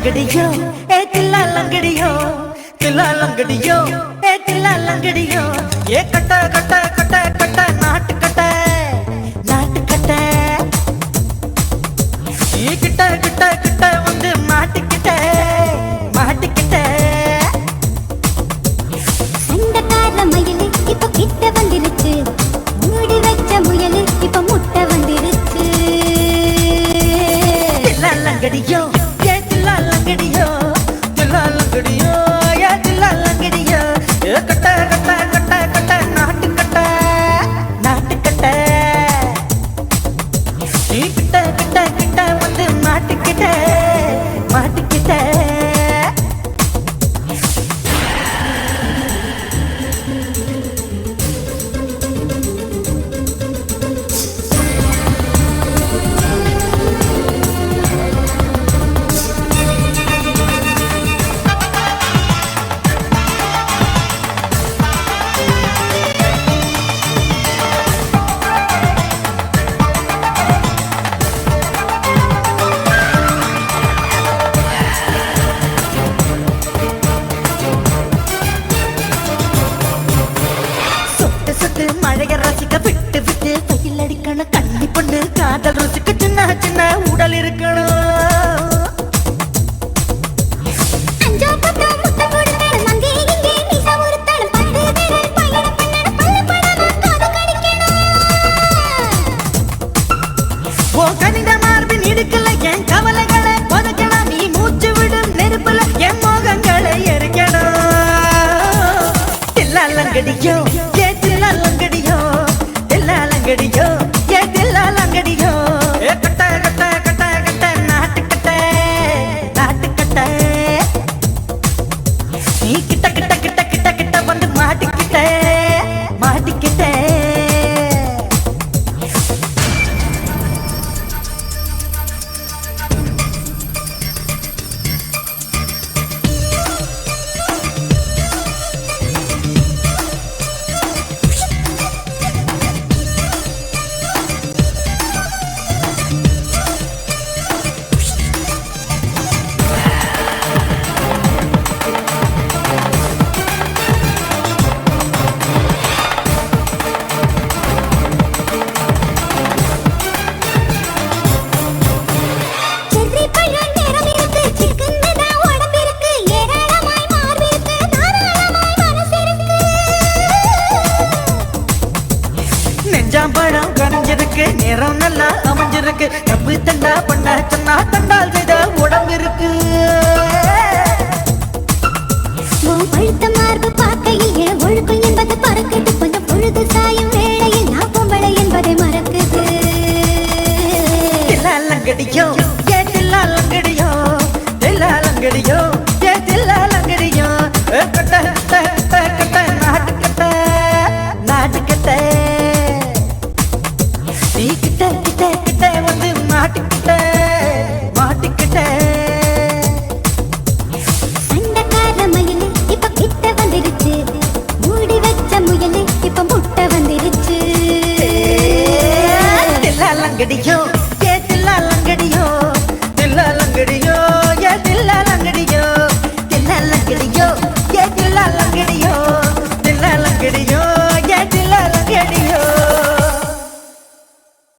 லங்கடியோ ஏ தில்லா லங்கடியோ தில்லா லங்கடியோ ஏ தில்லா லங்கடியோ ஏ கட்ட கட்ட கட்ட கட்ட நாட்டு கட்ட நாட்டு கட்ட நீ கிட்ட கிட்ட கிட்ட வந்து மாட்டிக்கிட்ட மாட்டிக்கிட்ட சண்டக்கார மயிலு இப்ப கிட்ட வந்துருச்சு மூடி வச்ச முயலு இப்ப முட்டை வந்துருச்சு தில்லா லங்கடியோ ஏ தில்லா லங்கடியோ தில்லா லங்கடியோ ஏ தில்லா லங்கடியோ ஏ கட்ட கட்ட கட்ட கட்ட நாட்டு கட்ட நாட்டு கட்ட நீ கிட்ட கிட்ட கிட்ட வந்து மாட்டிக்கிட்ட மாட்டிக்கிட்ட மழைய ரசிக்க விட்டு விட்டு கையில் அடிக்கணும் கண்ணி பொண்ணு காதல் ருசிக்க சின்ன சின்ன உடல் இருக்கணும் ஓ கனித மார்பின் இடுக்கல என் கவலைகளை புதைக்கணும் நீ மூச்சு விடும் நெருப்புல என் மோகங்களை எரிக்கணும் தில்லா லங்கடியோ லங்கடியோ தில்லா லங்கடியோ ஏ தில்லா லங்கடியோ ஏ கட்ட கட்ட கட்ட கட்ட நாட்டு கட்ட நாட்டு கட்ட நீ கிட்ட கிட்ட கிட்ட கிட்ட கிட்ட வந்து மாட்டிக்கிட்ட மாட்டிக்கிட்ட படம் கரைஞ்சிருக்கு நேரம் நல்லா அமைஞ்சிருக்கு தப்பு தண்டா பண்ண சொன்னா தண்டால் செய்த உடம்பு இருக்கு பழுத்த மார்பு பார்க்கையில் ஒழுக்கு என்பது பறக்குது கொஞ்சம் பொழுது சாயும் வேளையில் நான் பொம்பளை என்பதை மறக்குது தில்லா லங்கடியோ ஏ தில்லா